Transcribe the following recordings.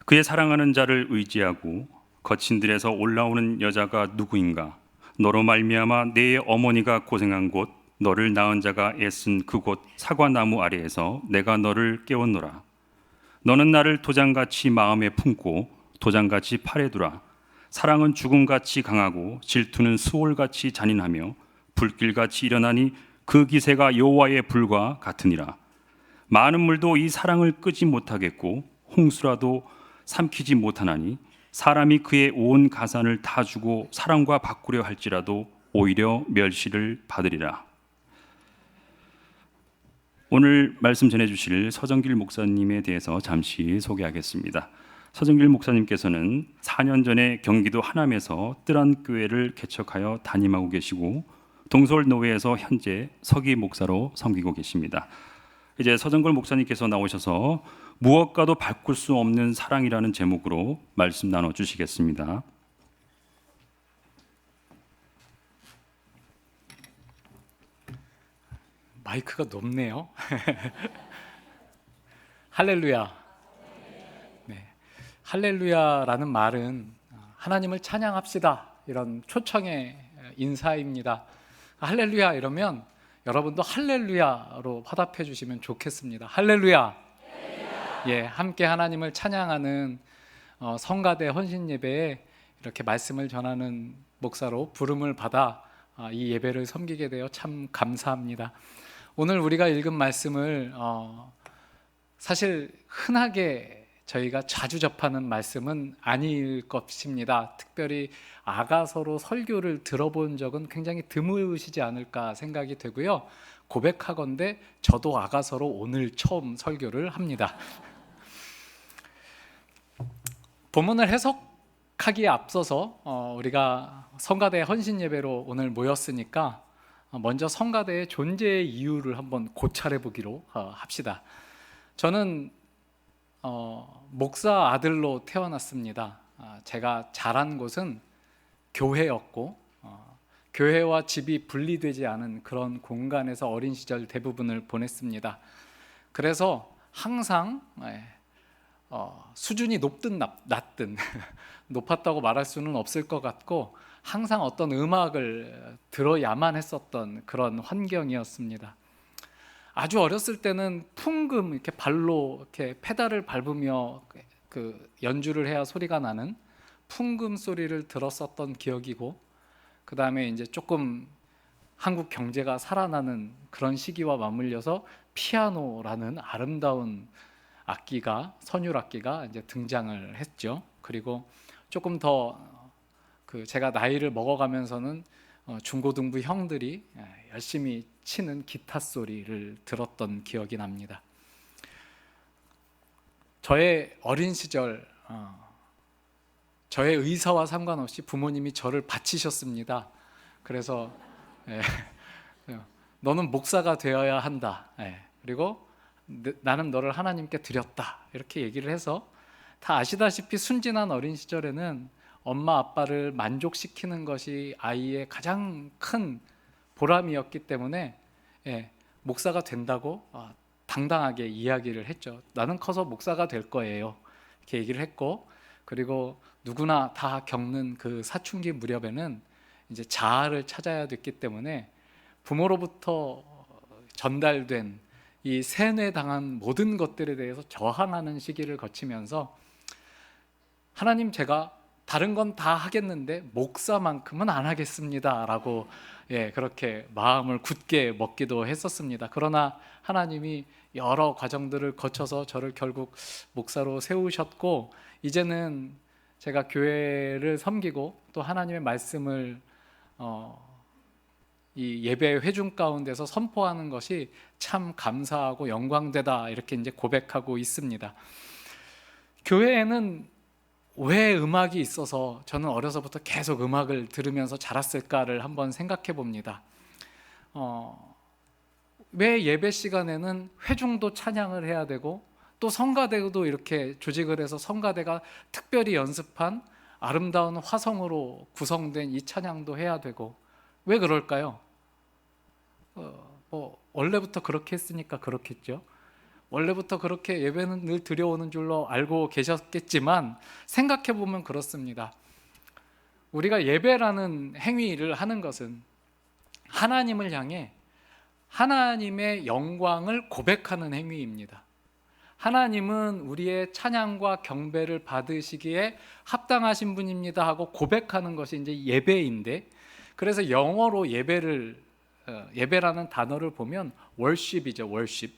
그의 사랑하는 자를 의지하고 거친 들에서 올라오는 여자가 누구인가? 너로 말미암아 내 어머니가 고생한 곳, 너를 낳은 자가 애쓴 그곳 사과나무 아래에서 내가 너를 깨웠노라. 너는 나를 도장같이 마음에 품고 도장같이 팔에 두라. 사랑은 죽음같이 강하고 질투는 수월같이 잔인하며 불길같이 일어나니 그 기세가 여호와의 불과 같으니라. 많은 물도 이 사랑을 끄지 못하겠고 홍수라도 삼키지 못하나니 사람이 그의 온 가산을 다 주고 사랑과 바꾸려 할지라도 오히려 멸시를 받으리라. 오늘 말씀 전해주실 서정길 목사님에 대해서 잠시 소개하겠습니다. 서정길 목사님께서는 4년 전에 경기도 하남에서 뜰안교회를 개척하여 담임하고 계시고 동서울노회에서 현재 서기 목사로 섬기고 계십니다. 이제 서정길 목사님께서 나오셔서 무엇과도 바꿀 수 없는 사랑이라는 제목으로 말씀 나눠주시겠습니다. 마이크가 높네요. 할렐루야. 네. 할렐루야라는 말은 하나님을 찬양합시다, 이런 초청의 인사입니다. 할렐루야 이러면 여러분도 할렐루야로 화답해 주시면 좋겠습니다. 할렐루야. 예, 함께 하나님을 찬양하는 성가대 헌신 예배에 이렇게 말씀을 전하는 목사로 부름을 받아 이 예배를 섬기게 되어 참 감사합니다. 오늘 우리가 읽은 말씀을 사실 흔하게 저희가 자주 접하는 말씀은 아닐 것입니다. 특별히 아가서로 설교를 들어본 적은 굉장히 드무시지 않을까 생각이 되고요. 고백하건대 저도 아가서로 오늘 처음 설교를 합니다. 본문을 해석하기에 앞서서 우리가 성가대 헌신 예배로 오늘 모였으니까 먼저 성가대의 존재의 이유를 한번 고찰해 보기로 합시다. 저는 목사 아들로 태어났습니다. 제가 자란 곳은 교회였고 교회와 집이 분리되지 않은 그런 공간에서 어린 시절 대부분을 보냈습니다. 그래서 항상 수준이 높든 낮든 높았다고 말할 수는 없을 것 같고 항상 어떤 음악을 들어야만 했었던 그런 환경이었습니다. 아주 어렸을 때는 풍금 이렇게 발로 이렇게 페달을 밟으며 그 연주를 해야 소리가 나는 풍금 소리를 들었었던 기억이고, 그 다음에 이제 조금 한국 경제가 살아나는 그런 시기와 맞물려서 피아노라는 아름다운 악기가, 선율 악기가 이제 등장을 했죠. 그리고 조금 더 제가 나이를 먹어가면서는 중고등부 형들이 열심히 치는 기타 소리를 들었던 기억이 납니다. 저의 어린 시절, 저의 의사와 상관없이 부모님이 저를 바치셨습니다. 그래서 너는 목사가 되어야 한다. 그리고 나는 너를 하나님께 드렸다. 이렇게 얘기를 해서, 다 아시다시피 순진한 어린 시절에는 엄마 아빠를 만족시키는 것이 아이의 가장 큰 보람이었기 때문에 목사가 된다고 당당하게 이야기를 했죠. 나는 커서 목사가 될 거예요, 이렇게 얘기를 했고, 그리고 누구나 다 겪는 그 사춘기 무렵에는 이제 자아를 찾아야 됐기 때문에 부모로부터 전달된 이 세뇌당한 모든 것들에 대해서 저항하는 시기를 거치면서 하나님, 제가 다른 건 다 하겠는데 목사만큼은 안 하겠습니다 라고 그렇게 마음을 굳게 먹기도 했었습니다. 그러나 하나님이 여러 과정들을 거쳐서 저를 결국 목사로 세우셨고, 이제는 제가 교회를 섬기고 또 하나님의 말씀을 이 예배 회중 가운데서 선포하는 것이 참 감사하고 영광되다, 이렇게 이제 고백하고 있습니다. 교회에는 왜 음악이 있어서 저는 어려서부터 계속 음악을 들으면서 자랐을까를 한번 생각해 봅니다. 왜 예배 시간에는 회중도 찬양을 해야 되고 또 성가대도 이렇게 조직을 해서 성가대가 특별히 연습한 아름다운 화성으로 구성된 이 찬양도 해야 되고, 왜 그럴까요? 원래부터 그렇게 했으니까 그렇겠죠. 원래부터 그렇게 예배는 늘 드려오는 줄로 알고 계셨겠지만 생각해 보면 그렇습니다. 우리가 예배라는 행위를 하는 것은 하나님을 향해 하나님의 영광을 고백하는 행위입니다. 하나님은 우리의 찬양과 경배를 받으시기에 합당하신 분입니다 하고 고백하는 것이 이제 예배인데, 그래서 영어로 예배라는 단어를 보면 worship이죠. worship.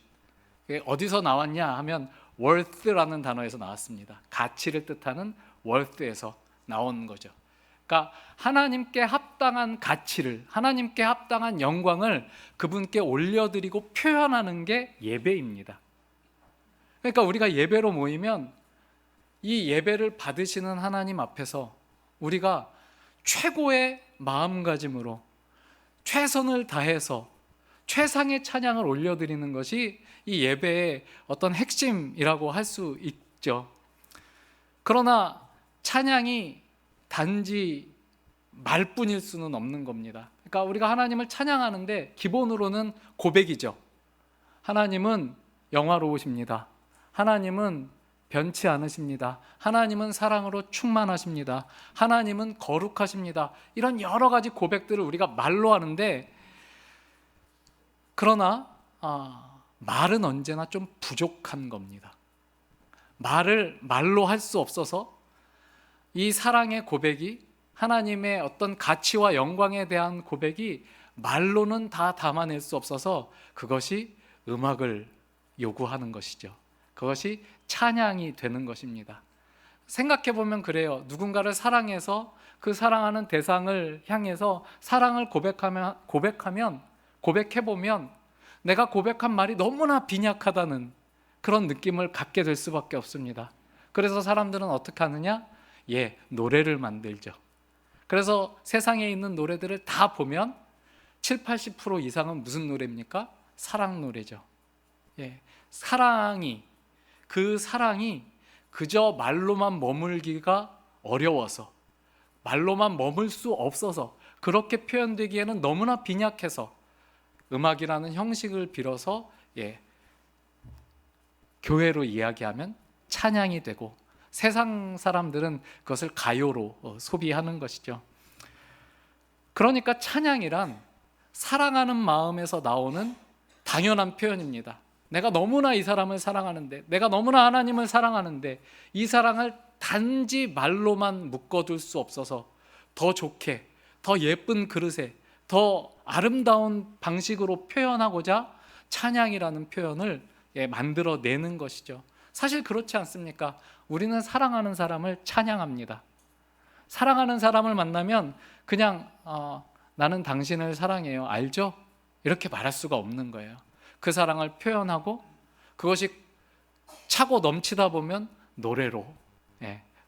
어디서 나왔냐 하면 worth라는 단어에서 나왔습니다. 가치를 뜻하는 worth에서 나온 거죠. 그러니까 하나님께 합당한 가치를, 하나님께 합당한 영광을 그분께 올려드리고 표현하는 게 예배입니다. 그러니까 우리가 예배로 모이면 이 예배를 받으시는 하나님 앞에서 우리가 최고의 마음가짐으로 최선을 다해서 최상의 찬양을 올려드리는 것이 이 예배의 어떤 핵심이라고 할 수 있죠. 그러나 찬양이 단지 말뿐일 수는 없는 겁니다. 그러니까 우리가 하나님을 찬양하는데 기본으로는 고백이죠. 하나님은 영화로우십니다. 하나님은 변치 않으십니다. 하나님은 사랑으로 충만하십니다. 하나님은 거룩하십니다. 이런 여러 가지 고백들을 우리가 말로 하는데, 그러나 말은 언제나 좀 부족한 겁니다. 말로 할 수 없어서 이 사랑의 고백이, 하나님의 어떤 가치와 영광에 대한 고백이 말로는 다 담아낼 수 없어서 그것이 음악을 요구하는 것이죠. 그것이 찬양이 되는 것입니다. 생각해 보면 그래요. 누군가를 사랑해서 그 사랑하는 대상을 향해서 사랑을 고백해 보면 내가 고백한 말이 너무나 빈약하다는 그런 느낌을 갖게 될 수밖에 없습니다. 그래서 사람들은 어떻게 하느냐? 노래를 만들죠. 그래서 세상에 있는 노래들을 다 보면 70-80% 이상은 무슨 노래입니까? 사랑 노래죠. 그 사랑이 그저 말로만 머물기가 어려워서, 말로만 머물 수 없어서, 그렇게 표현되기에는 너무나 빈약해서 음악이라는 형식을 빌어서 교회로 이야기하면 찬양이 되고, 세상 사람들은 그것을 가요로 소비하는 것이죠. 그러니까 찬양이란 사랑하는 마음에서 나오는 당연한 표현입니다. 내가 너무나 이 사람을 사랑하는데, 내가 너무나 하나님을 사랑하는데 이 사랑을 단지 말로만 묶어둘 수 없어서 더 좋게, 더 예쁜 그릇에, 더 아름다운 방식으로 표현하고자 찬양이라는 표현을 만들어내는 것이죠. 사실 그렇지 않습니까? 우리는 사랑하는 사람을 찬양합니다. 사랑하는 사람을 만나면 그냥 나는 당신을 사랑해요, 알죠? 이렇게 말할 수가 없는 거예요. 그 사랑을 표현하고 그것이 차고 넘치다 보면 노래로,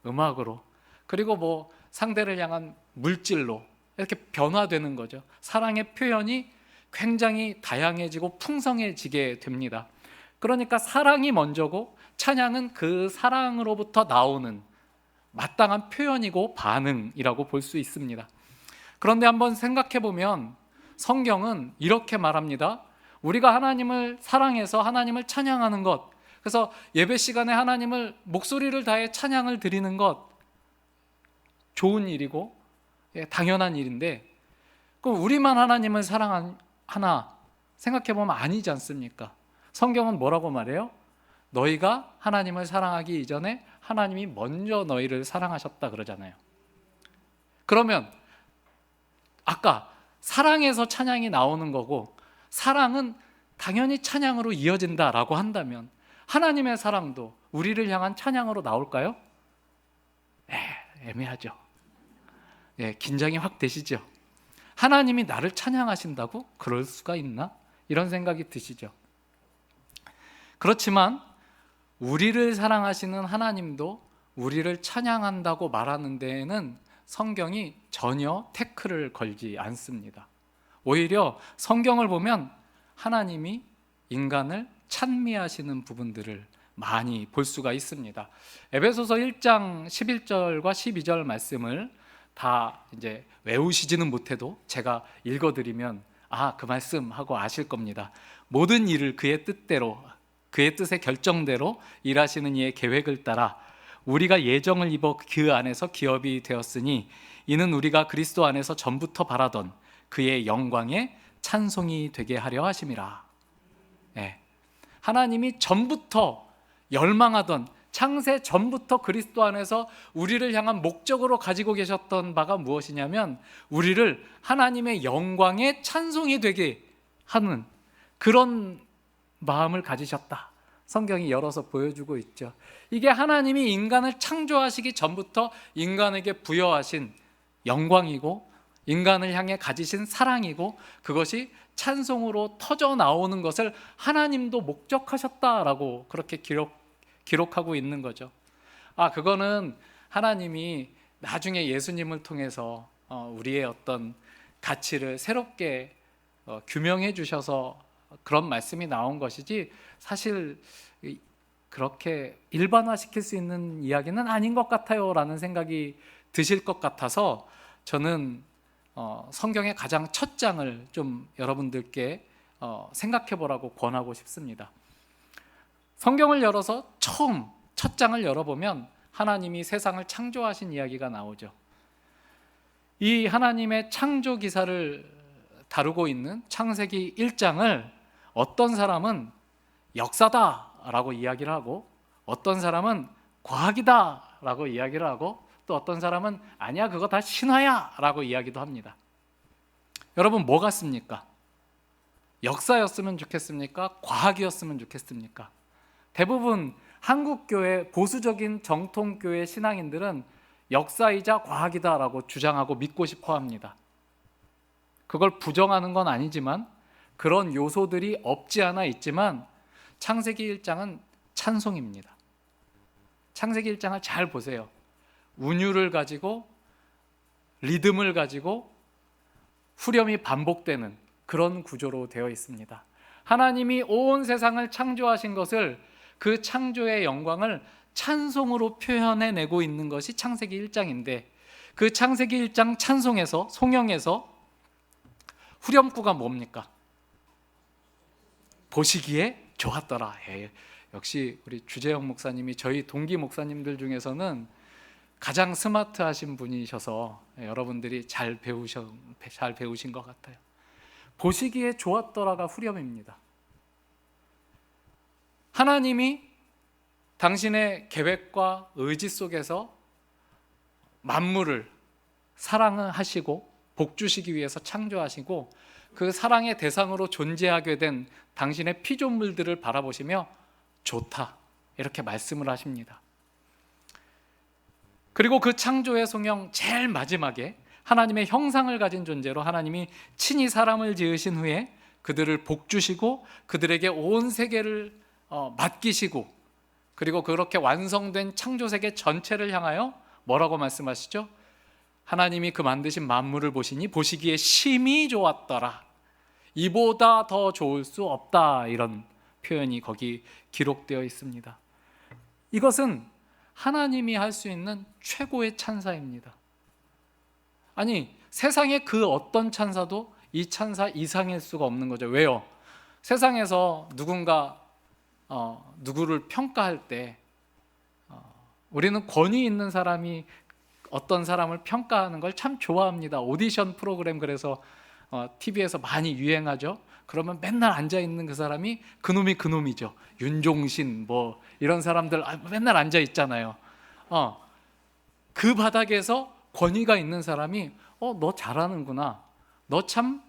음악으로, 그리고 상대를 향한 물질로 이렇게 변화되는 거죠. 사랑의 표현이 굉장히 다양해지고 풍성해지게 됩니다. 그러니까 사랑이 먼저고 찬양은 그 사랑으로부터 나오는 마땅한 표현이고 반응이라고 볼 수 있습니다. 그런데 한번 생각해 보면 성경은 이렇게 말합니다. 우리가 하나님을 사랑해서 하나님을 찬양하는 것, 그래서 예배 시간에 하나님을 목소리를 다해 찬양을 드리는 것, 좋은 일이고 당연한 일인데, 그럼 우리만 하나님을 사랑하나 생각해 보면 아니지 않습니까? 성경은 뭐라고 말해요? 너희가 하나님을 사랑하기 이전에 하나님이 먼저 너희를 사랑하셨다 그러잖아요. 그러면 아까 사랑에서 찬양이 나오는 거고, 사랑은 당연히 찬양으로 이어진다라고 한다면 하나님의 사랑도 우리를 향한 찬양으로 나올까요? 애매하죠. 긴장이 확 되시죠? 하나님이 나를 찬양하신다고? 그럴 수가 있나? 이런 생각이 드시죠? 그렇지만 우리를 사랑하시는 하나님도 우리를 찬양한다고 말하는 데에는 성경이 전혀 태클을 걸지 않습니다. 오히려 성경을 보면 하나님이 인간을 찬미하시는 부분들을 많이 볼 수가 있습니다. 에베소서 1장 11절과 12절 말씀을 다 이제 외우시지는 못해도 제가 읽어드리면 그 말씀 하고 아실 겁니다. 모든 일을 그의 뜻대로 그의 뜻의 결정대로 일하시는 이의 계획을 따라 우리가 예정을 입어 그 안에서 기업이 되었으니 이는 우리가 그리스도 안에서 전부터 바라던 그의 영광에 찬송이 되게 하려 하심이라. 네. 하나님이 전부터 열망하던, 창세 전부터 그리스도 안에서 우리를 향한 목적으로 가지고 계셨던 바가 무엇이냐면 우리를 하나님의 영광에 찬송이 되게 하는 그런 마음을 가지셨다. 성경이 열어서 보여주고 있죠. 이게 하나님이 인간을 창조하시기 전부터 인간에게 부여하신 영광이고 인간을 향해 가지신 사랑이고 그것이 찬송으로 터져 나오는 것을 하나님도 목적하셨다라고 그렇게 기록하고 있는 거죠. 그거는 하나님이 나중에 예수님을 통해서 우리의 어떤 가치를 새롭게 규명해 주셔서 그런 말씀이 나온 것이지 사실 그렇게 일반화시킬 수 있는 이야기는 아닌 것 같아요 라는 생각이 드실 것 같아서 저는 성경의 가장 첫 장을 좀 여러분들께 생각해 보라고 권하고 싶습니다. 성경을 열어서 처음 첫 장을 열어보면 하나님이 세상을 창조하신 이야기가 나오죠. 이 하나님의 창조 기사를 다루고 있는 창세기 1장을 어떤 사람은 역사다라고 이야기를 하고 어떤 사람은 과학이다라고 이야기를 하고 또 어떤 사람은 아니야 그거 다 신화야라고 이야기도 합니다. 여러분 뭐 같습니까? 역사였으면 좋겠습니까? 과학이었으면 좋겠습니까? 대부분 한국교회 보수적인 정통교회 신앙인들은 역사이자 과학이다라고 주장하고 믿고 싶어 합니다. 그걸 부정하는 건 아니지만 그런 요소들이 없지 않아 있지만 창세기 1장은 찬송입니다. 창세기 1장을 잘 보세요. 운율을 가지고 리듬을 가지고 후렴이 반복되는 그런 구조로 되어 있습니다. 하나님이 온 세상을 창조하신 것을 그 창조의 영광을 찬송으로 표현해내고 있는 것이 창세기 1장인데 그 창세기 1장 찬송에서 송영에서 후렴구가 뭡니까? 보시기에 좋았더라. 역시 우리 주재영 목사님이 저희 동기 목사님들 중에서는 가장 스마트하신 분이셔서 여러분들이 잘 배우신 것 같아요. 보시기에 좋았더라가 후렴입니다. 하나님이 당신의 계획과 의지 속에서 만물을 사랑하시고 복주시기 위해서 창조하시고 그 사랑의 대상으로 존재하게 된 당신의 피조물들을 바라보시며 좋다 이렇게 말씀을 하십니다. 그리고 그 창조의 송영 제일 마지막에 하나님의 형상을 가진 존재로 하나님이 친히 사람을 지으신 후에 그들을 복주시고 그들에게 온 세계를 맡기시고 그리고 그렇게 완성된 창조세계 전체를 향하여 뭐라고 말씀하시죠? 하나님이 그 만드신 만물을 보시니 보시기에 심히 좋았더라. 이보다 더 좋을 수 없다. 이런 표현이 거기 기록되어 있습니다. 이것은 하나님이 할 수 있는 최고의 찬사입니다. 아니 세상의 그 어떤 찬사도 이 찬사 이상일 수가 없는 거죠. 왜요? 세상에서 누군가 누구를 평가할 때 우리는 권위 있는 사람이 어떤 사람을 평가하는 걸 참 좋아합니다. 오디션 프로그램 그래서 TV에서 많이 유행하죠. 그러면 맨날 앉아있는 그 사람이 그놈이 그놈이죠. 윤종신 뭐 이런 사람들 맨날 앉아있잖아요. 그 바닥에서 권위가 있는 사람이 너 잘하는구나. 너 참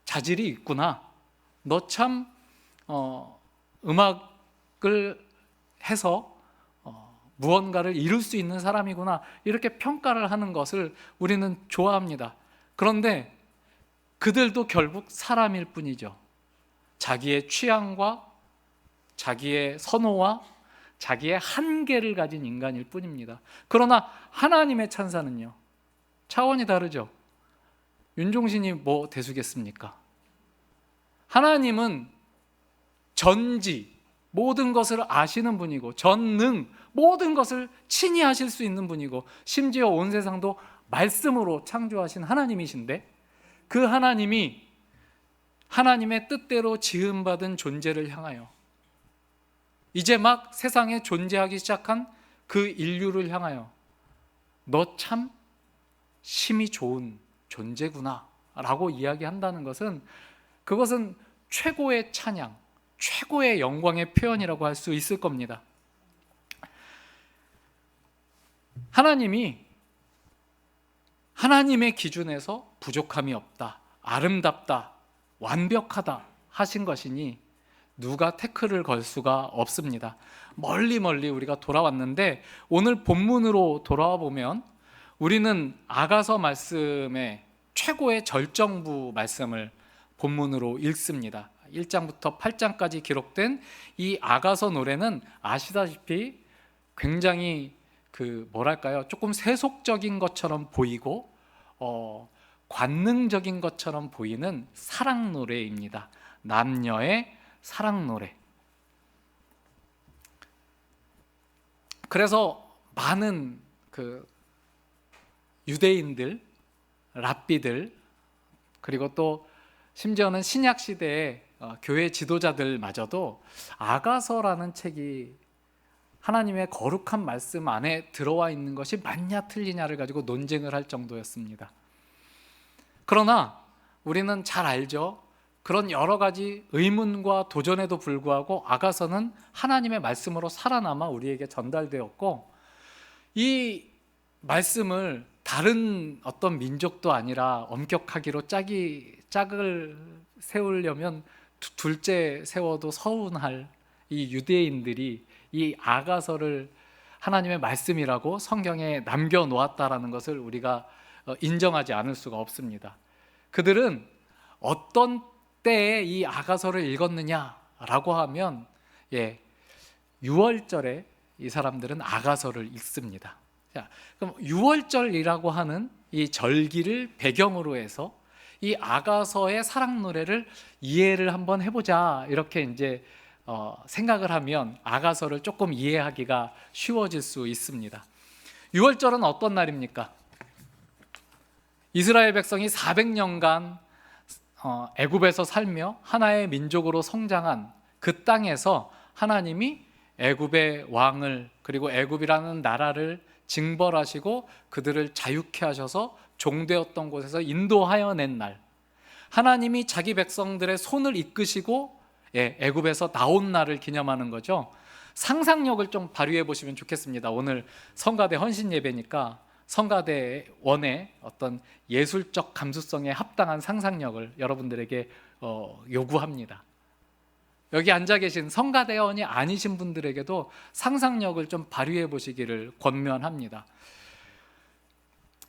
자질이 있구나. 너 참 음악을 해서 무언가를 이룰 수 있는 사람이구나. 이렇게 평가를 하는 것을 우리는 좋아합니다. 그런데 그들도 결국 사람일 뿐이죠. 자기의 취향과 자기의 선호와 자기의 한계를 가진 인간일 뿐입니다. 그러나 하나님의 찬사는요 차원이 다르죠. 윤종신이 뭐 대수겠습니까? 하나님은 전지 모든 것을 아시는 분이고 전능 모든 것을 친히 하실 수 있는 분이고 심지어 온 세상도 말씀으로 창조하신 하나님이신데 그 하나님이 하나님의 뜻대로 지음받은 존재를 향하여 이제 막 세상에 존재하기 시작한 그 인류를 향하여 너 참 심히 좋은 존재구나 라고 이야기한다는 것은, 그것은 최고의 찬양, 최고의 영광의 표현이라고 할 수 있을 겁니다. 하나님이 하나님의 기준에서 부족함이 없다, 아름답다, 완벽하다 하신 것이니 누가 태클을 걸 수가 없습니다. 멀리 우리가 돌아왔는데, 오늘 본문으로 돌아와 보면 우리는 아가서 말씀의 최고의 절정부 말씀을 본문으로 읽습니다. 1장부터 8장까지 기록된 이 아가서 노래는 아시다시피 굉장히 조금 세속적인 것처럼 보이고 관능적인 것처럼 보이는 사랑 노래입니다. 남녀의 사랑 노래. 그래서 많은 유대인들, 랍비들, 그리고 또 심지어는 신약 시대의 교회 지도자들마저도 아가서라는 책이 하나님의 거룩한 말씀 안에 들어와 있는 것이 맞냐 틀리냐를 가지고 논쟁을 할 정도였습니다. 그러나 우리는 잘 알죠. 그런 여러 가지 의문과 도전에도 불구하고 아가서는 하나님의 말씀으로 살아남아 우리에게 전달되었고, 이 말씀을 다른 어떤 민족도 아니라 엄격하기로 짝을 세우려면 둘째 세워도 서운할 이 유대인들이 이 아가서를 하나님의 말씀이라고 성경에 남겨놓았다라는 것을 우리가 인정하지 않을 수가 없습니다. 그들은 어떤 때에 이 아가서를 읽었느냐라고 하면 6월절에 이 사람들은 아가서를 읽습니다. 자, 그럼 6월절이라고 하는 이 절기를 배경으로 해서 이 아가서의 사랑 노래를 이해를 한번 해보자, 이렇게 이제 생각을 하면 아가서를 조금 이해하기가 쉬워질 수 있습니다. 6월절은 어떤 날입니까? 이스라엘 백성이 400년간 애굽에서 살며 하나의 민족으로 성장한 그 땅에서 하나님이 애굽의 왕을, 그리고 애굽이라는 나라를 징벌하시고 그들을 자유케 하셔서 종되었던 곳에서 인도하여 낸 날, 하나님이 자기 백성들의 손을 이끄시고 애굽에서 나온 날을 기념하는 거죠. 상상력을 좀 발휘해 보시면 좋겠습니다. 오늘 성가대 헌신 예배니까 성가대원의 어떤 예술적 감수성에 합당한 상상력을 여러분들에게 요구합니다. 여기 앉아 계신 성가대원이 아니신 분들에게도 상상력을 좀 발휘해 보시기를 권면합니다.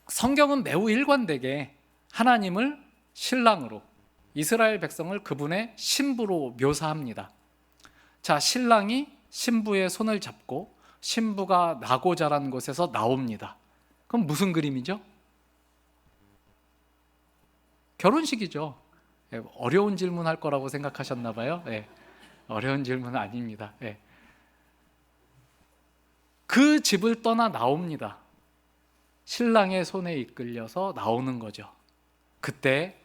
성경은 매우 일관되게 하나님을 신랑으로, 이스라엘 백성을 그분의 신부로 묘사합니다. 자, 신랑이 신부의 손을 잡고 신부가 나고 자란 곳에서 나옵니다. 그럼 무슨 그림이죠? 결혼식이죠. 어려운 질문 할 거라고 생각하셨나 봐요. 어려운 질문은 아닙니다. 그 집을 떠나 나옵니다. 신랑의 손에 이끌려서 나오는 거죠. 그때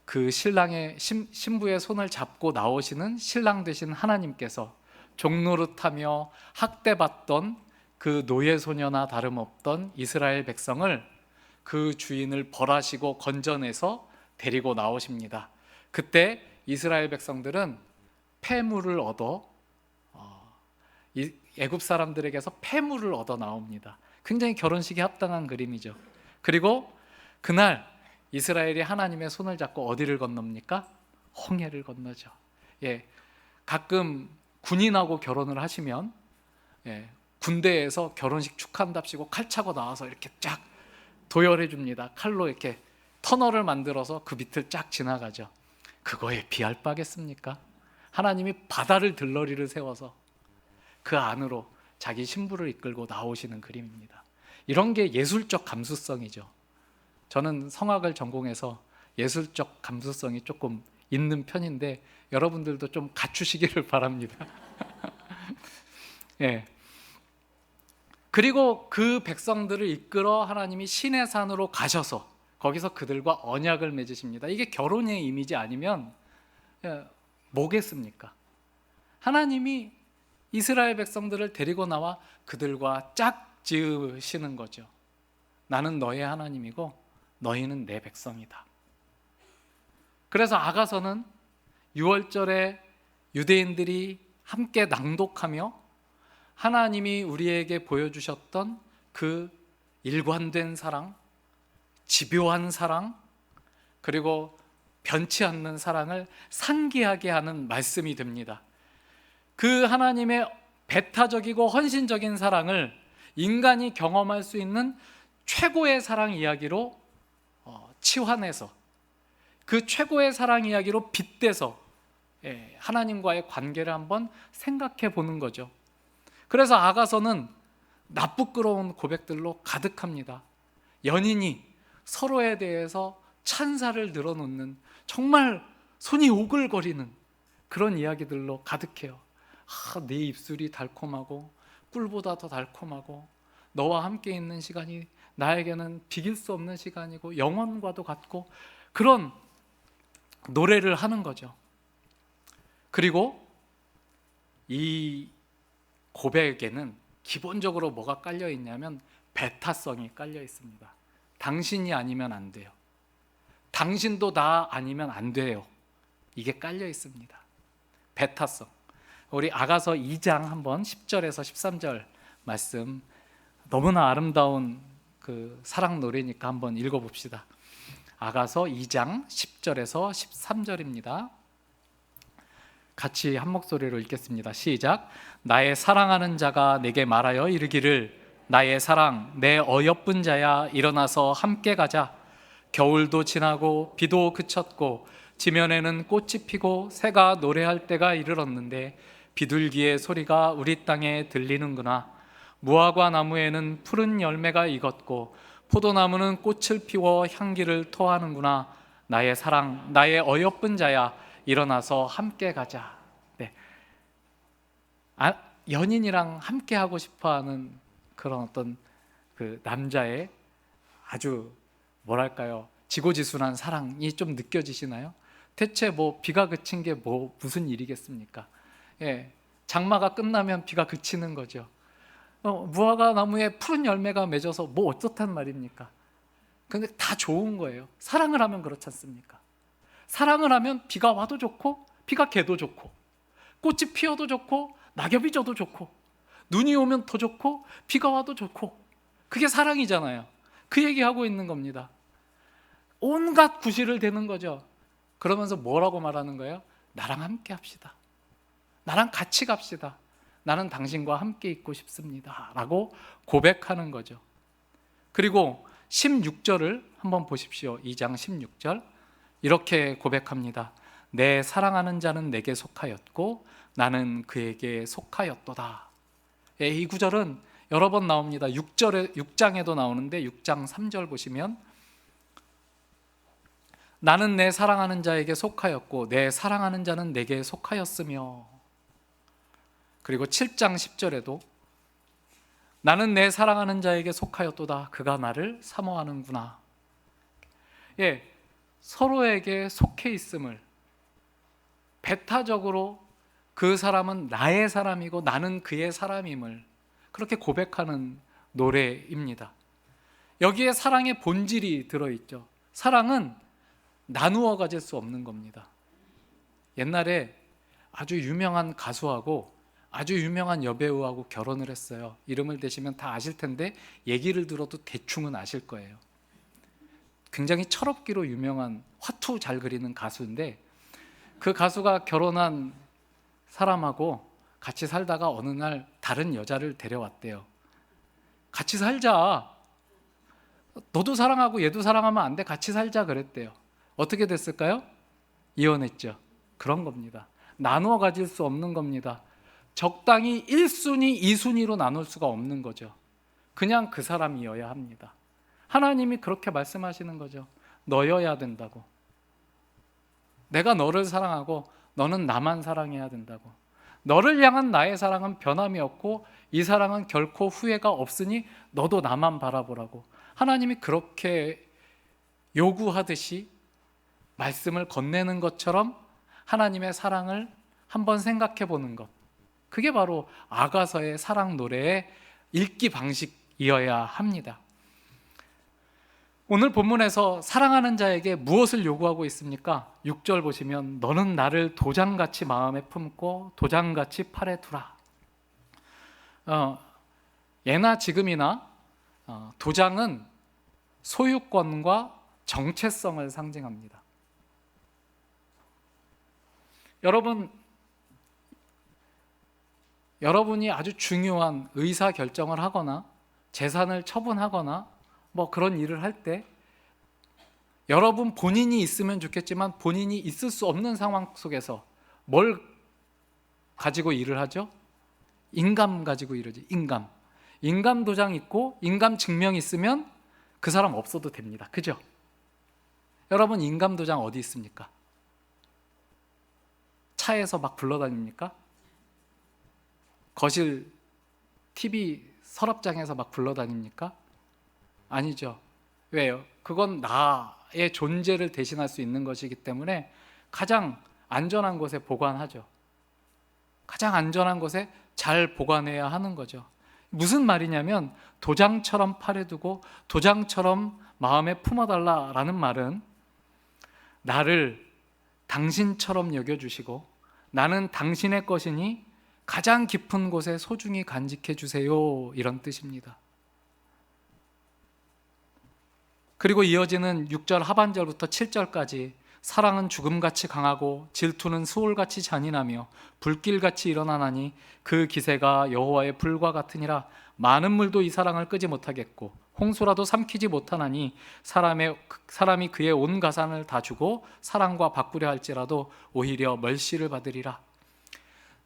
그 신랑의 신부의 손을 잡고 나오시는 신랑 되신 하나님께서 종노릇하며 학대받던 그 노예 소녀나 다름없던 이스라엘 백성을, 그 주인을 벌하시고 건져내서 데리고 나오십니다. 그때 이스라엘 백성들은 폐물을 얻어 애굽 사람들에게서 폐물을 얻어 나옵니다. 굉장히 결혼식에 합당한 그림이죠. 그리고 그날 이스라엘이 하나님의 손을 잡고 어디를 건넙니까? 홍해를 건너죠. 가끔 군인하고 결혼을 하시면 군대에서 결혼식 축하한답시고 칼 차고 나와서 이렇게 쫙 도열해 줍니다. 칼로 이렇게 터널을 만들어서 그 밑을 쫙 지나가죠. 그거에 비할 바겠습니까? 하나님이 바다를 들러리를 세워서 그 안으로 자기 신부를 이끌고 나오시는 그림입니다. 이런 게 예술적 감수성이죠. 저는 성악을 전공해서 예술적 감수성이 조금 있는 편인데 여러분들도 좀 갖추시기를 바랍니다. 그리고 그 백성들을 이끌어 하나님이 시내 산으로 가셔서 거기서 그들과 언약을 맺으십니다. 이게 결혼의 이미지 아니면 뭐겠습니까? 하나님이 이스라엘 백성들을 데리고 나와 그들과 짝지으시는 거죠. 나는 너의 하나님이고 너희는 내 백성이다. 그래서 아가서는 6월절에 유대인들이 함께 낭독하며 하나님이 우리에게 보여주셨던 그 일관된 사랑, 집요한 사랑, 그리고 변치 않는 사랑을 상기하게 하는 말씀이 됩니다. 그 하나님의 배타적이고 헌신적인 사랑을 인간이 경험할 수 있는 최고의 사랑 이야기로 치환해서, 그 최고의 사랑 이야기로 빗대서 하나님과의 관계를 한번 생각해 보는 거죠. 그래서 아가서는 나쁘끄러운 고백들로 가득합니다. 연인이 서로에 대해서 찬사를 늘어놓는, 정말 손이 오글거리는 그런 이야기들로 가득해요. 내 입술이 달콤하고 꿀보다 더 달콤하고 너와 함께 있는 시간이 나에게는 비길 수 없는 시간이고 영원과도 같고, 그런 노래를 하는 거죠. 그리고 이 고백에는 기본적으로 뭐가 깔려 있냐면 배타성이 깔려 있습니다. 당신이 아니면 안 돼요. 당신도 나 아니면 안 돼요. 이게 깔려 있습니다. 배타성. 우리 아가서 2장 한번 10절에서 13절 말씀, 너무나 아름다운 그 사랑 노래니까 한번 읽어봅시다. 아가서 2장 10절에서 13절입니다. 같이 한 목소리로 읽겠습니다. 시작. 나의 사랑하는 자가 내게 말하여 이르기를 나의 사랑 내 어여쁜 자야 일어나서 함께 가자. 겨울도 지나고 비도 그쳤고 지면에는 꽃이 피고 새가 노래할 때가 이르렀는데 비둘기의 소리가 우리 땅에 들리는구나. 무화과 나무에는 푸른 열매가 익었고 포도나무는 꽃을 피워 향기를 토하는구나. 나의 사랑 나의 어여쁜 자야 일어나서 함께 가자. 네. 연인이랑 함께 하고 싶어하는 그런 어떤 그 남자의 아주 뭐랄까요, 지고지순한 사랑이 좀 느껴지시나요? 대체 뭐 비가 그친 게 뭐 무슨 일이겠습니까? 장마가 끝나면 비가 그치는 거죠. 무화과 나무에 푸른 열매가 맺어서 뭐 어떻단 말입니까? 근데 다 좋은 거예요. 사랑을 하면 그렇지 않습니까? 사랑을 하면 비가 와도 좋고 비가 개도 좋고 꽃이 피어도 좋고 낙엽이 져도 좋고 눈이 오면 더 좋고 비가 와도 좋고, 그게 사랑이잖아요. 그 얘기하고 있는 겁니다. 온갖 구실을 대는 거죠. 그러면서 뭐라고 말하는 거예요? 나랑 함께 합시다. 나랑 같이 갑시다. 나는 당신과 함께 있고 싶습니다 라고 고백하는 거죠. 그리고 16절을 한번 보십시오. 2장 16절 이렇게 고백합니다. 내 사랑하는 자는 내게 속하였고 나는 그에게 속하였도다. 이 구절은 여러 번 나옵니다. 6장에도 나오는데 6장 3절 보시면 나는 내 사랑하는 자에게 속하였고 내 사랑하는 자는 내게 속하였으며, 그리고 7장 10절에도 나는 내 사랑하는 자에게 속하였도다. 그가 나를 사모하는구나. 서로에게 속해 있음을, 배타적으로 그 사람은 나의 사람이고 나는 그의 사람임을 그렇게 고백하는 노래입니다. 여기에 사랑의 본질이 들어있죠. 사랑은 나누어 가질 수 없는 겁니다. 옛날에 아주 유명한 가수하고 아주 유명한 여배우하고 결혼을 했어요. 이름을 대시면 다 아실 텐데 얘기를 들어도 대충은 아실 거예요. 굉장히 철없기로 유명한 화투 잘 그리는 가수인데, 그 가수가 결혼한 사람하고 같이 살다가 어느 날 다른 여자를 데려왔대요. 같이 살자. 너도 사랑하고 얘도 사랑하면 안 돼. 같이 살자 그랬대요. 어떻게 됐을까요? 이혼했죠. 그런 겁니다. 나누어 가질 수 없는 겁니다. 적당히 1순위, 2순위로 나눌 수가 없는 거죠. 그냥 그 사람이어야 합니다. 하나님이 그렇게 말씀하시는 거죠. 너여야 된다고. 내가 너를 사랑하고 너는 나만 사랑해야 된다고. 너를 향한 나의 사랑은 변함이 없고 이 사랑은 결코 후회가 없으니 너도 나만 바라보라고. 하나님이 그렇게 요구하듯이 말씀을 건네는 것처럼 하나님의 사랑을 한번 생각해 보는 것, 그게 바로 아가서의 사랑 노래의 읽기 방식이어야 합니다. 오늘 본문에서 사랑하는 자에게 무엇을 요구하고 있습니까? 6절 보시면 너는 나를 도장같이 마음에 품고 도장같이 팔에 두라. 예나 지금이나 도장은 소유권과 정체성을 상징합니다. 여러분이 아주 중요한 의사 결정을 하거나 재산을 처분하거나 뭐 그런 일을 할 때 여러분 본인이 있으면 좋겠지만 본인이 있을 수 없는 상황 속에서 뭘 가지고 일을 하죠? 인감 가지고 이러지. 인감 도장 있고 인감 증명 있으면 그 사람 없어도 됩니다. 그죠? 여러분 인감 도장 어디 있습니까? 차에서 막 굴러다닙니까? 거실 TV 서랍장에서 막 굴러다닙니까? 아니죠. 왜요? 그건 나의 존재를 대신할 수 있는 것이기 때문에 가장 안전한 곳에 보관하죠. 가장 안전한 곳에 잘 보관해야 하는 거죠. 무슨 말이냐면 도장처럼 팔에 두고 도장처럼 마음에 품어달라라는 말은 나를 당신처럼 여겨주시고 나는 당신의 것이니 가장 깊은 곳에 소중히 간직해 주세요, 이런 뜻입니다. 그리고 이어지는 6절 하반절부터 7절까지 사랑은 죽음같이 강하고 질투는 수올같이 잔인하며 불길같이 일어나나니 그 기세가 여호와의 불과 같으니라. 많은 물도 이 사랑을 끄지 못하겠고 홍수라도 삼키지 못하나니 사람이 그의 온 가산을 다 주고 사랑과 바꾸려 할지라도 오히려 멸시를 받으리라.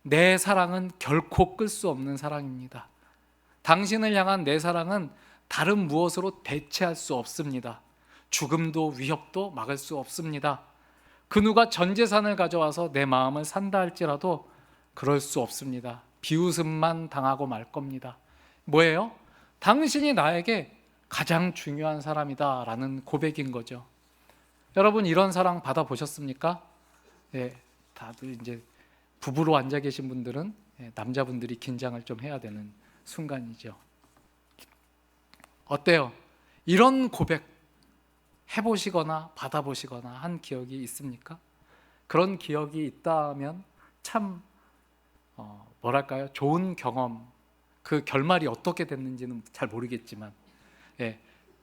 내 사랑은 결코 끌 수 없는 사랑입니다. 당신을 향한 내 사랑은 다른 무엇으로 대체할 수 없습니다. 죽음도 위협도 막을 수 없습니다. 그 누가 전 재산을 가져와서 내 마음을 산다 할지라도 그럴 수 없습니다. 비웃음만 당하고 말 겁니다. 뭐예요? 당신이 나에게 가장 중요한 사람이다 라는 고백인 거죠. 여러분 이런 사랑 받아보셨습니까? 네, 다들 이제 부부로 앉아 계신 분들은 남자분들이 긴장을 좀 해야 되는 순간이죠. 어때요? 이런 고백 해보시거나 받아보시거나 한 기억이 있습니까? 그런 기억이 있다면 참 뭐랄까요? 좋은 경험, 그 결말이 어떻게 됐는지는 잘 모르겠지만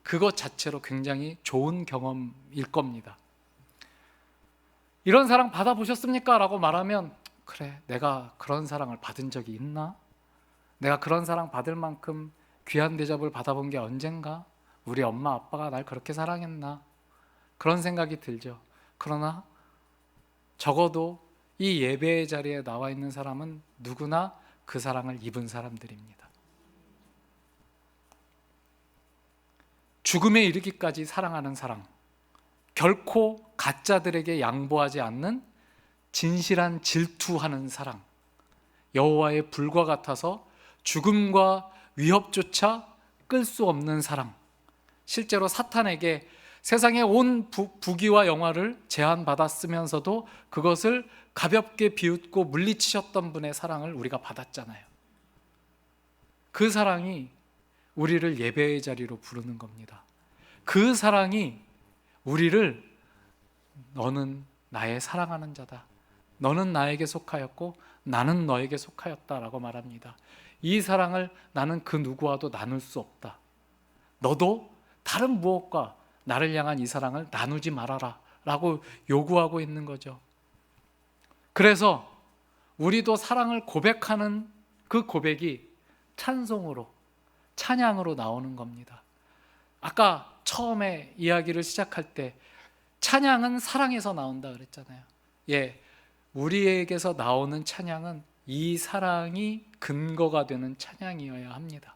그것 자체로 굉장히 좋은 경험일 겁니다. 이런 사랑 받아보셨습니까? 라고 말하면 그래, 내가 그런 사랑을 받은 적이 있나? 내가 그런 사랑 받을 만큼 귀한 대접을 받아본 게 언젠가? 우리 엄마 아빠가 날 그렇게 사랑했나? 그런 생각이 들죠. 그러나 적어도 이 예배의 자리에 나와 있는 사람은 누구나 그 사랑을 입은 사람들입니다. 죽음에 이르기까지 사랑하는 사랑, 결코 가짜들에게 양보하지 않는 진실한 질투하는 사랑, 여호와의 불과 같아서 죽음과 위협조차 끌 수 없는 사랑, 실제로 사탄에게 세상의 온 부귀와 영화를 제한받았으면서도 그것을 가볍게 비웃고 물리치셨던 분의 사랑을 우리가 받았잖아요. 그 사랑이 우리를 예배의 자리로 부르는 겁니다. 그 사랑이 우리를 너는 나의 사랑하는 자다, 너는 나에게 속하였고 나는 너에게 속하였다라고 말합니다. 이 사랑을 나는 그 누구와도 나눌 수 없다. 너도 다른 무엇과 나를 향한 이 사랑을 나누지 말아라 라고 요구하고 있는 거죠. 그래서 우리도 사랑을 고백하는 그 고백이 찬송으로, 찬양으로 나오는 겁니다. 아까 처음에 이야기를 시작할 때 찬양은 사랑에서 나온다 그랬잖아요. 우리에게서 나오는 찬양은 이 사랑이 근거가 되는 찬양이어야 합니다.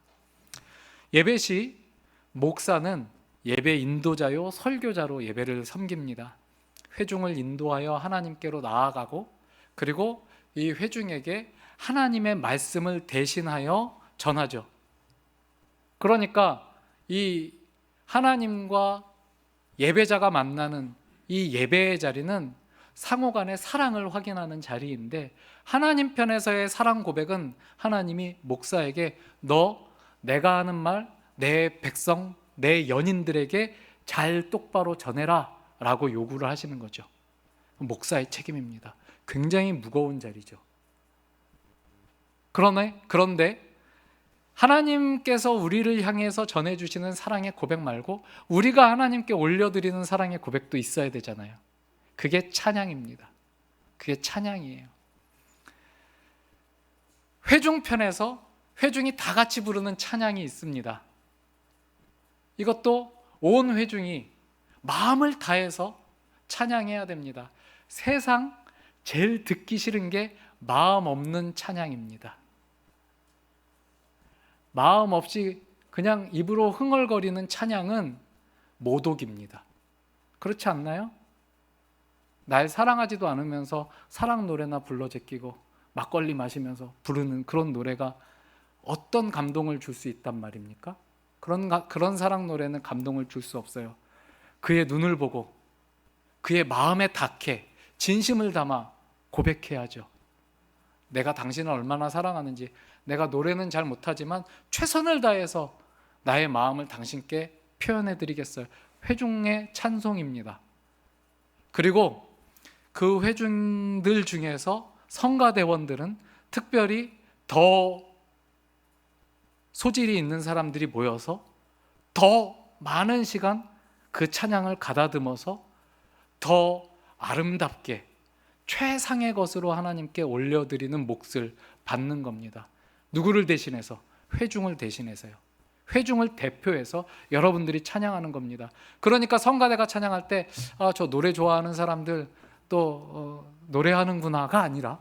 예배 시 목사는 예배 인도자요 설교자로 예배를 섬깁니다. 회중을 인도하여 하나님께로 나아가고 그리고 이 회중에게 하나님의 말씀을 대신하여 전하죠. 그러니까 이 하나님과 예배자가 만나는 이 예배의 자리는 상호 간의 사랑을 확인하는 자리인데, 하나님 편에서의 사랑 고백은 하나님이 목사에게 너 내가 하는 말 내 백성, 내 연인들에게 잘 똑바로 전해라 라고 요구를 하시는 거죠. 목사의 책임입니다. 굉장히 무거운 자리죠. 그런데 하나님께서 우리를 향해서 전해주시는 사랑의 고백 말고 우리가 하나님께 올려드리는 사랑의 고백도 있어야 되잖아요. 그게 찬양입니다. 그게 찬양이에요. 회중편에서 회중이 다 같이 부르는 찬양이 있습니다. 이것도 온 회중이 마음을 다해서 찬양해야 됩니다. 세상 제일 듣기 싫은 게 마음 없는 찬양입니다. 마음 없이 그냥 입으로 흥얼거리는 찬양은 모독입니다. 그렇지 않나요? 날 사랑하지도 않으면서 사랑 노래나 불러 제끼고 막걸리 마시면서 부르는 그런 노래가 어떤 감동을 줄 수 있단 말입니까? 그런 사랑 노래는 감동을 줄 수 없어요. 그의 눈을 보고 그의 마음에 닿게 진심을 담아 고백해야죠. 내가 당신을 얼마나 사랑하는지, 내가 노래는 잘 못하지만 최선을 다해서 나의 마음을 당신께 표현해 드리겠어요. 회중의 찬송입니다. 그리고 그 회중들 중에서 성가대원들은 특별히 더 소질이 있는 사람들이 모여서 더 많은 시간 그 찬양을 가다듬어서 더 아름답게 최상의 것으로 하나님께 올려드리는 몫을 받는 겁니다. 누구를 대신해서? 회중을 대신해서요. 회중을 대표해서 여러분들이 찬양하는 겁니다. 그러니까 성가대가 찬양할 때 저 노래 좋아하는 사람들 또 노래하는구나가 아니라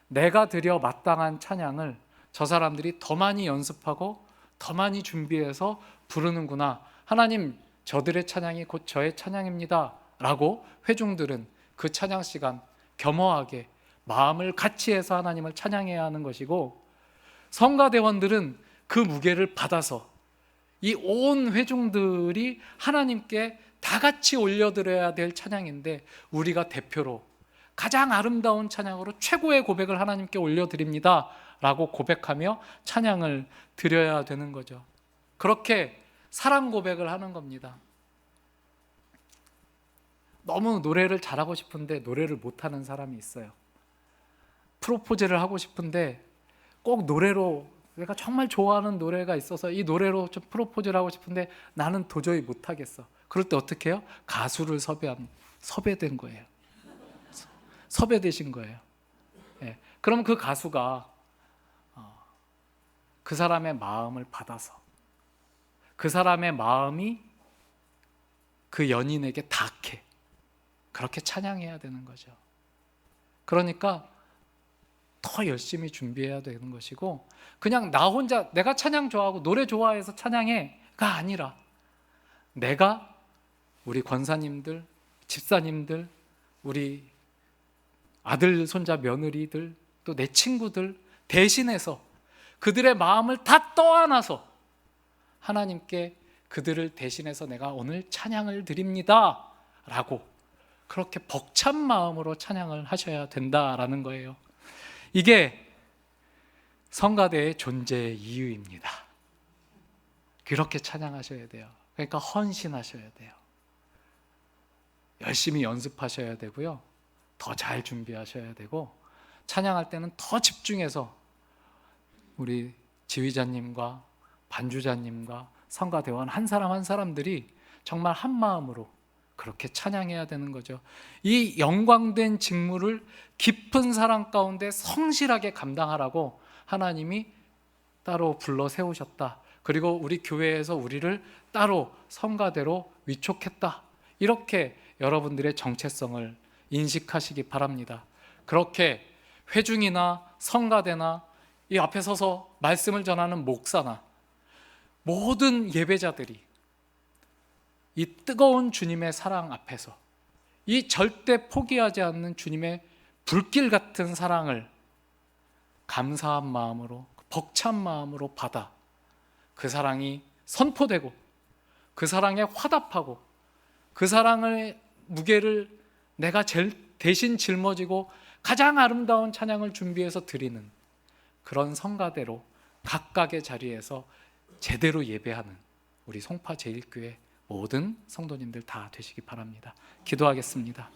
내가 드려 마땅한 찬양을 저 사람들이 더 많이 연습하고 더 많이 준비해서 부르는구나. 하나님, 저들의 찬양이 곧 저의 찬양입니다 라고 회중들은 그 찬양 시간 겸허하게 마음을 같이 해서 하나님을 찬양해야 하는 것이고, 성가대원들은 그 무게를 받아서 이 온 회중들이 하나님께 다 같이 올려드려야 될 찬양인데 우리가 대표로 가장 아름다운 찬양으로 최고의 고백을 하나님께 올려드립니다 라고 고백하며 찬양을 드려야 되는 거죠. 그렇게 사랑 고백을 하는 겁니다. 너무 노래를 잘하고 싶은데 노래를 못하는 사람이 있어요. 프로포즈를 하고 싶은데 꼭 노래로, 내가 정말 좋아하는 노래가 있어서 이 노래로 좀 프로포즈를 하고 싶은데 나는 도저히 못하겠어. 그럴 때 어떻게 해요? 가수를 섭외된 거예요. 섭외되신 거예요. 예. 그럼 그 가수가 그 사람의 마음을 받아서 그 사람의 마음이 그 연인에게 닿게 그렇게 찬양해야 되는 거죠. 그러니까 더 열심히 준비해야 되는 것이고, 그냥 나 혼자 내가 찬양 좋아하고 노래 좋아해서 찬양해가 아니라 내가 우리 권사님들, 집사님들, 우리 아들, 손자, 며느리들, 또 내 친구들 대신해서 그들의 마음을 다 떠안아서 하나님께 그들을 대신해서 내가 오늘 찬양을 드립니다 라고 그렇게 벅찬 마음으로 찬양을 하셔야 된다라는 거예요. 이게 성가대의 존재의 이유입니다. 그렇게 찬양하셔야 돼요. 그러니까 헌신하셔야 돼요. 열심히 연습하셔야 되고요. 더 잘 준비하셔야 되고, 찬양할 때는 더 집중해서 우리 지휘자님과 반주자님과 성가대원 한 사람 한 사람들이 정말 한 마음으로 그렇게 찬양해야 되는 거죠. 이 영광된 직무를 깊은 사랑 가운데 성실하게 감당하라고 하나님이 따로 불러 세우셨다. 그리고 우리 교회에서 우리를 따로 성가대로 위촉했다. 이렇게 여러분들의 정체성을 인식하시기 바랍니다. 그렇게 회중이나 성가대나 이 앞에 서서 말씀을 전하는 목사나 모든 예배자들이 이 뜨거운 주님의 사랑 앞에서 이 절대 포기하지 않는 주님의 불길 같은 사랑을 감사한 마음으로, 벅찬 마음으로 받아 그 사랑이 선포되고 그 사랑에 화답하고 그 사랑의 무게를 내가 제일 대신 짊어지고 가장 아름다운 찬양을 준비해서 드리는 그런 성가대로 각각의 자리에서 제대로 예배하는 우리 송파 제일교회 모든 성도님들 다 되시기 바랍니다. 기도하겠습니다.